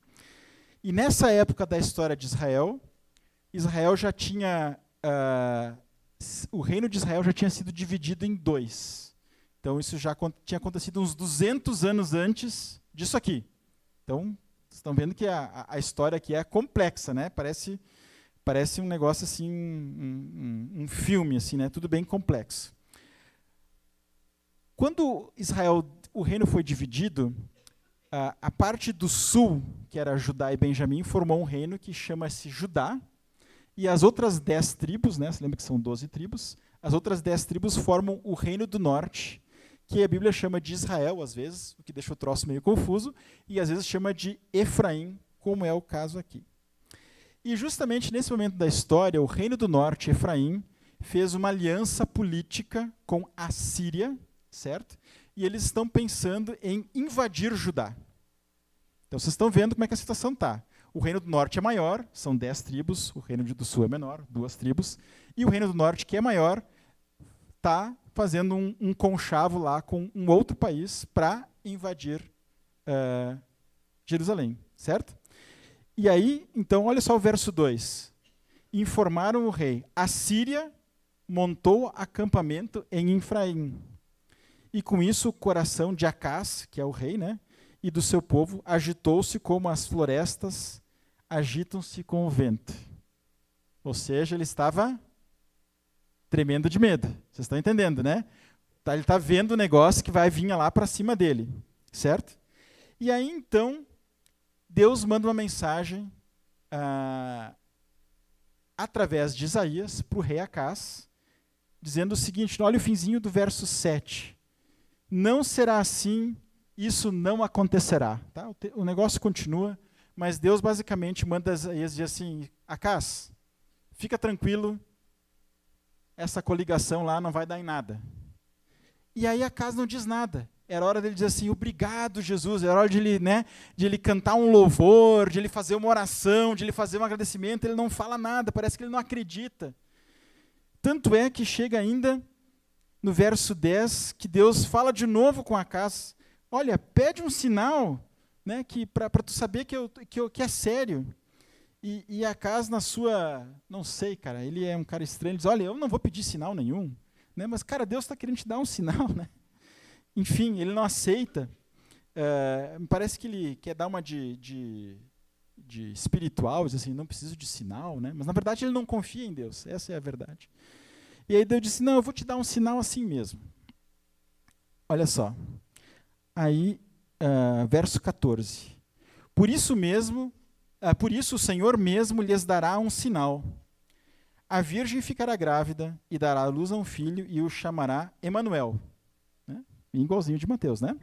E nessa época da história de Israel, Israel já tinha... o reino de Israel já tinha sido dividido em 2. Então, isso já tinha acontecido uns 200 anos antes disso aqui. Então, vocês estão vendo que a história aqui é complexa, né? Parece um negócio assim, um filme, assim, né? Tudo bem complexo. Quando o reino foi dividido, a parte do sul, que era Judá e Benjamim, formou um reino que chama-se Judá, e as outras 10 tribos, né? Você lembra que são 12 tribos? As outras 10 tribos formam o reino do norte, que a Bíblia chama de Israel, às vezes, o que deixa o troço meio confuso, e às vezes chama de Efraim, como é o caso aqui. E justamente nesse momento da história, o reino do norte, Efraim, fez uma aliança política com a Síria, certo? E eles estão pensando em invadir Judá. Então vocês estão vendo como é que a situação está. O reino do norte é maior, são 10 tribos, o reino do sul é menor, 2 tribos, e o reino do norte, que é maior, está fazendo um conchavo lá com um outro país para invadir Jerusalém, certo? E aí, então, olha só o verso 2. Informaram o rei, a Síria montou acampamento em Efraim. E com isso o coração de Acás, que é o rei, né, e do seu povo, agitou-se como as florestas agitam-se com o vento. Ou seja, ele estava tremendo de medo. Vocês estão entendendo, né? Ele está vendo o negócio que vai vir lá para cima dele, certo? E aí, então, Deus manda uma mensagem através de Isaías para o rei Acás, dizendo o seguinte, olha o finzinho do verso 7. Não será assim, isso não acontecerá. Tá? O negócio continua, mas Deus basicamente manda Isaías dizer assim, Acás, fica tranquilo, essa coligação lá não vai dar em nada. E aí Acás não diz nada. Era hora dele dizer assim, obrigado, Jesus. Era hora de ele cantar um louvor, de ele fazer uma oração, de ele fazer um agradecimento. Ele não fala nada, parece que ele não acredita. Tanto é que chega ainda no verso 10, que Deus fala de novo com Acás. Olha, pede um sinal, né, para tu saber que é sério. E Acás na sua... Não sei, cara, ele é um cara estranho. Ele diz, olha, eu não vou pedir sinal nenhum. Né, mas, cara, Deus está querendo te dar um sinal, né? Enfim, ele não aceita. Me parece que ele quer dar uma de espiritual, diz assim, não preciso de sinal, né? Mas na verdade ele não confia em Deus, essa é a verdade. E aí Deus disse, não, eu vou te dar um sinal assim mesmo. Olha só. Aí, verso 14. Por isso o Senhor mesmo lhes dará um sinal. A virgem ficará grávida e dará à luz a um filho e o chamará Emanuel. Igualzinho de Mateus, né?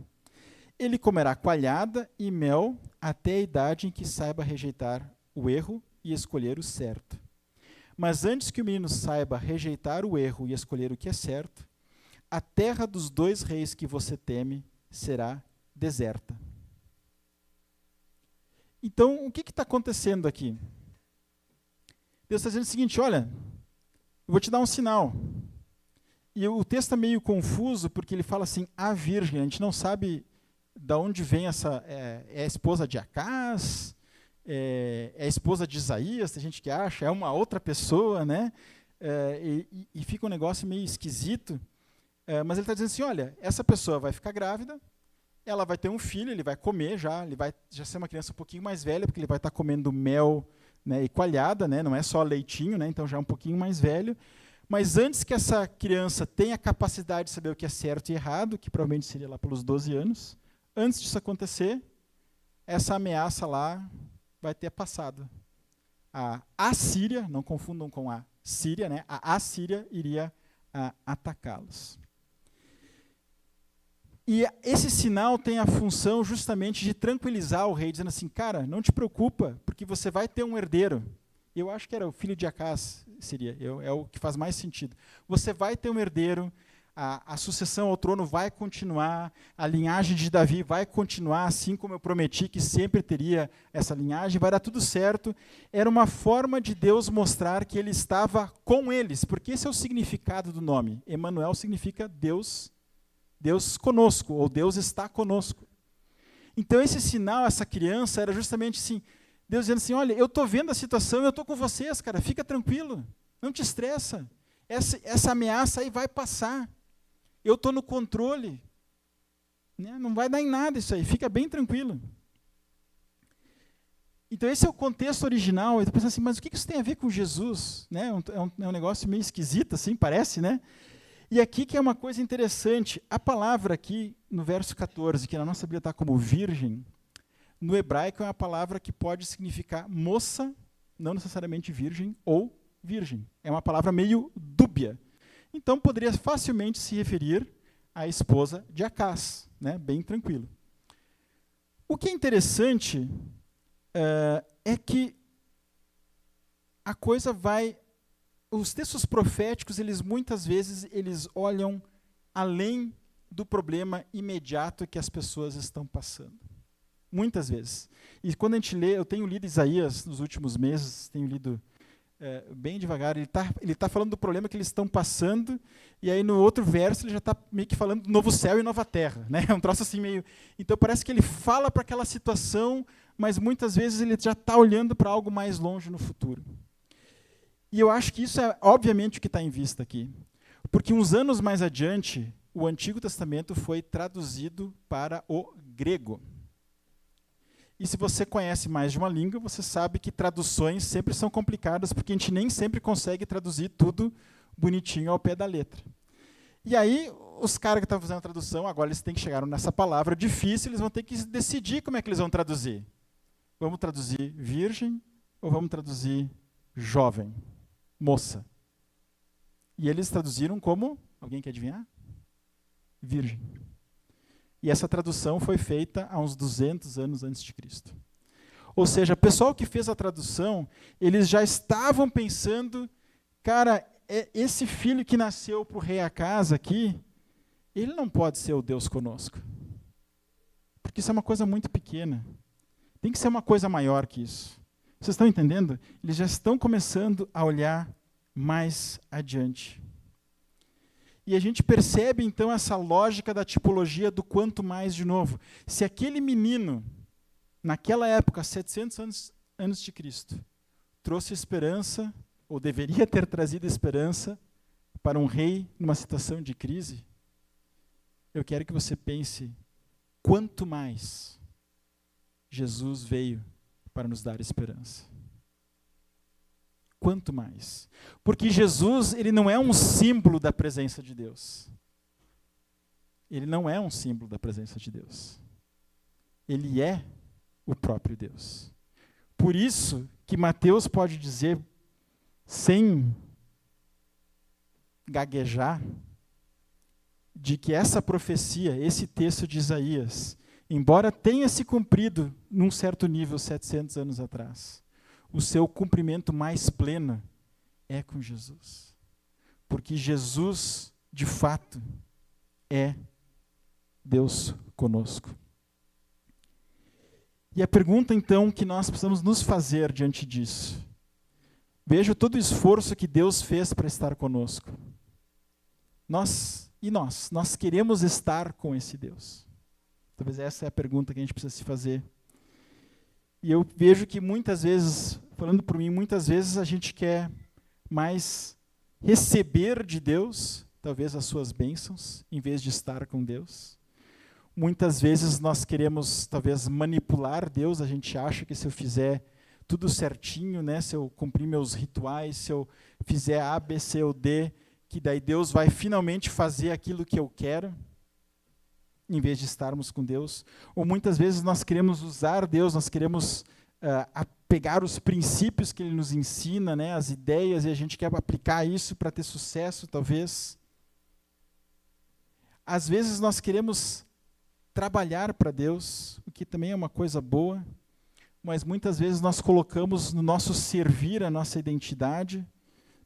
Ele comerá coalhada e mel até a idade em que saiba rejeitar o erro e escolher o certo. Mas antes que o menino saiba rejeitar o erro e escolher o que é certo, a terra dos 2 reis que você teme será deserta. Então, o que está acontecendo aqui? Deus está dizendo o seguinte, olha, eu vou te dar um sinal. E o texto é meio confuso, porque ele fala assim, a virgem, a gente não sabe de onde vem essa... É a esposa de Acás, é a esposa de Isaías, tem gente que acha, é uma outra pessoa, né? E fica um negócio meio esquisito. Mas ele está dizendo assim, olha, essa pessoa vai ficar grávida, ela vai ter um filho, ele vai comer já, ele vai já ser uma criança um pouquinho mais velha, porque ele vai estar comendo mel, né, e coalhada, né? Não é só leitinho, né? Então já é um pouquinho mais velho. Mas antes que essa criança tenha a capacidade de saber o que é certo e errado, que provavelmente seria lá pelos 12 anos, antes disso acontecer, essa ameaça lá vai ter passado. A Assíria, não confundam com a Síria, né? A Assíria iria atacá-los. E esse sinal tem a função justamente de tranquilizar o rei, dizendo assim, cara, não te preocupa, porque você vai ter um herdeiro. Eu acho que era o filho de Acás, seria, é o que faz mais sentido. Você vai ter um herdeiro, a sucessão ao trono vai continuar, a linhagem de Davi vai continuar, assim como eu prometi que sempre teria essa linhagem, vai dar tudo certo. Era uma forma de Deus mostrar que ele estava com eles, porque esse é o significado do nome. Emanuel significa Deus conosco, ou Deus está conosco. Então esse sinal, essa criança, era justamente assim, Deus dizendo assim, olha, eu estou vendo a situação, eu estou com vocês, cara, fica tranquilo, não te estressa. Essa ameaça aí vai passar. Eu estou no controle. Né? Não vai dar em nada isso aí, fica bem tranquilo. Então esse é o contexto original. Eu estou pensando assim, mas o que isso tem a ver com Jesus? Né? É um negócio meio esquisito, assim, parece, né? E aqui que é uma coisa interessante, a palavra aqui, no verso 14, que na nossa Bíblia está como virgem, no hebraico é uma palavra que pode significar moça, não necessariamente virgem, ou virgem. É uma palavra meio dúbia. Então, poderia facilmente se referir à esposa de Acás, né? Bem tranquilo. O que é interessante é que a coisa vai... Os textos proféticos, eles muitas vezes, eles olham além do problema imediato que as pessoas estão passando. Muitas vezes. E quando a gente lê, eu tenho lido Isaías nos últimos meses, tenho lido bem devagar, ele tá falando do problema que eles estão passando, e aí no outro verso ele já está meio que falando do novo céu e nova terra. Né? É um troço assim meio... Então parece que ele fala para aquela situação, mas muitas vezes ele já está olhando para algo mais longe no futuro. E eu acho que isso é obviamente o que está em vista aqui. Porque uns anos mais adiante, o Antigo Testamento foi traduzido para o grego. E se você conhece mais de uma língua, você sabe que traduções sempre são complicadas, porque a gente nem sempre consegue traduzir tudo bonitinho ao pé da letra. E aí, os caras que estão fazendo a tradução, agora eles têm que chegar nessa palavra difícil, eles vão ter que decidir como é que eles vão traduzir. Vamos traduzir virgem ou vamos traduzir jovem, moça? E eles traduziram como, alguém quer adivinhar? Virgem. E essa tradução foi feita há uns 200 anos antes de Cristo. Ou seja, o pessoal que fez a tradução, eles já estavam pensando, cara, esse filho que nasceu para o rei Acás aqui, ele não pode ser o Deus conosco. Porque isso é uma coisa muito pequena. Tem que ser uma coisa maior que isso. Vocês estão entendendo? Eles já estão começando a olhar mais adiante. E a gente percebe, então, essa lógica da tipologia do quanto mais de novo. Se aquele menino, naquela época, 700 anos antes de Cristo, trouxe esperança, ou deveria ter trazido esperança, para um rei numa situação de crise, eu quero que você pense, quanto mais Jesus veio para nos dar esperança. Quanto mais. Porque Jesus, ele não é um símbolo da presença de Deus. Ele não é um símbolo da presença de Deus. Ele é o próprio Deus. Por isso que Mateus pode dizer, sem gaguejar, de que essa profecia, esse texto de Isaías, embora tenha se cumprido num certo nível 700 anos atrás, o seu cumprimento mais pleno é com Jesus. Porque Jesus, de fato, é Deus conosco. E a pergunta, então, que nós precisamos nos fazer diante disso. Veja todo o esforço que Deus fez para estar conosco. Nós queremos estar com esse Deus. Talvez essa é a pergunta que a gente precisa se fazer. E eu vejo que muitas vezes, falando por mim, muitas vezes a gente quer mais receber de Deus, talvez as suas bênçãos, em vez de estar com Deus. Muitas vezes nós queremos, talvez, manipular Deus, a gente acha que se eu fizer tudo certinho, né, se eu cumprir meus rituais, se eu fizer A, B, C ou D, que daí Deus vai finalmente fazer aquilo que eu quero, em vez de estarmos com Deus. Ou muitas vezes nós queremos usar Deus, nós queremos pegar os princípios que Ele nos ensina, né, as ideias, e a gente quer aplicar isso para ter sucesso, talvez. Às vezes nós queremos trabalhar para Deus, o que também é uma coisa boa, mas muitas vezes nós colocamos no nosso servir a nossa identidade,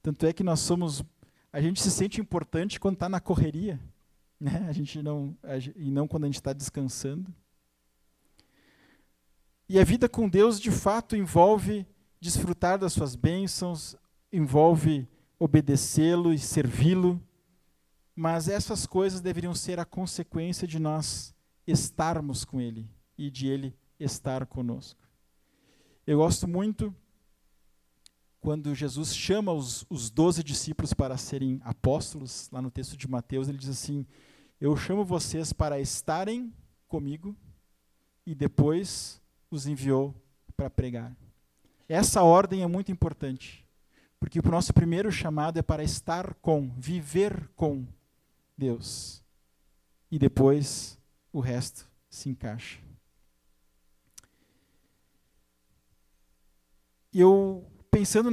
tanto é que nós somos A gente se sente importante quando está na correria, né? E não quando a gente está descansando. E a vida com Deus, de fato, envolve desfrutar das suas bênçãos, envolve obedecê-lo e servi-lo, mas essas coisas deveriam ser a consequência de nós estarmos com Ele e de Ele estar conosco. Eu gosto muito quando Jesus chama os 12 discípulos para serem apóstolos, lá no texto de Mateus, ele diz assim: eu chamo vocês para estarem comigo, e depois os enviou para pregar. Essa ordem é muito importante, porque o nosso primeiro chamado é para estar com, viver com Deus, e depois o resto se encaixa. Eu, pensando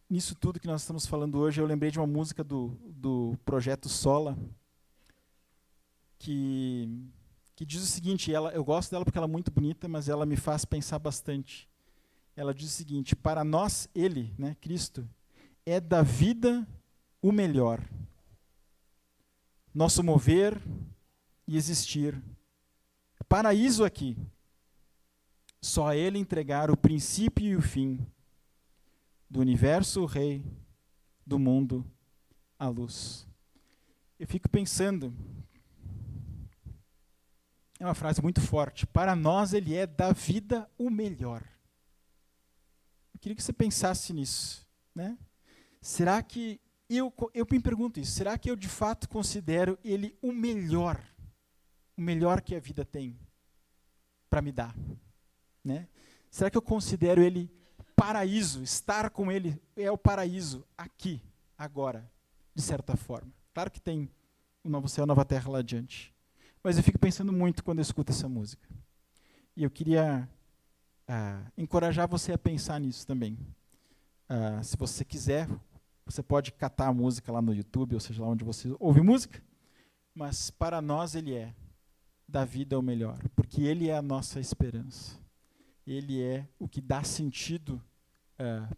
nisso tudo que nós estamos falando hoje, eu lembrei de uma música do Projeto Sola, que diz o seguinte, eu gosto dela porque ela é muito bonita, mas ela me faz pensar bastante. Ela diz o seguinte: para nós, Ele, né, Cristo, é da vida o melhor. Nosso mover e existir. Paraíso aqui. Só a Ele entregar o princípio e o fim. Do universo o Rei, do mundo a luz. Eu fico pensando, é uma frase muito forte, para nós Ele é da vida o melhor. Eu queria que você pensasse nisso, né? Será que, eu me pergunto isso, será que eu de fato considero Ele o melhor que a vida tem para me dar, né? Será que eu considero Ele paraíso, estar com Ele é o paraíso aqui, agora, de certa forma? Claro que tem o novo céu, a nova terra lá adiante. Mas eu fico pensando muito quando eu escuto essa música. E eu queria encorajar você a pensar nisso também. Se você quiser, você pode catar a música lá no YouTube, ou seja, lá onde você ouve música. Mas para nós Ele é da vida o melhor, porque Ele é a nossa esperança. Ele é o que dá sentido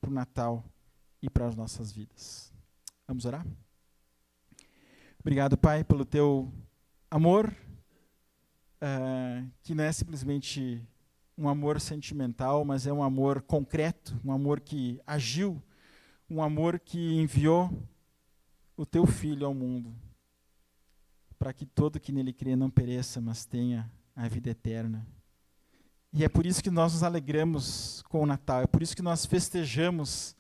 para o Natal e para as nossas vidas. Vamos orar? Obrigado, Pai, pelo Teu amor, que não é simplesmente um amor sentimental, mas é um amor concreto, um amor que agiu, um amor que enviou o Teu Filho ao mundo, para que todo que nele crê não pereça, mas tenha a vida eterna. E é por isso que nós nos alegramos com o Natal, é por isso que nós festejamos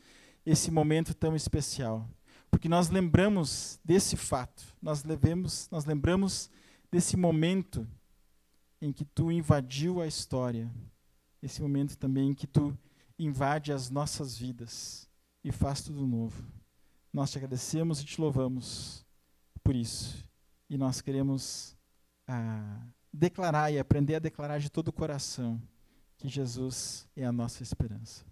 esse momento tão especial. Porque nós lembramos desse fato, nós lembramos desse momento em que Tu invadiu a história, esse momento também em que Tu invade as nossas vidas e faz tudo novo. Nós Te agradecemos e Te louvamos por isso. E nós queremos declarar e aprender a declarar de todo o coração que Jesus é a nossa esperança.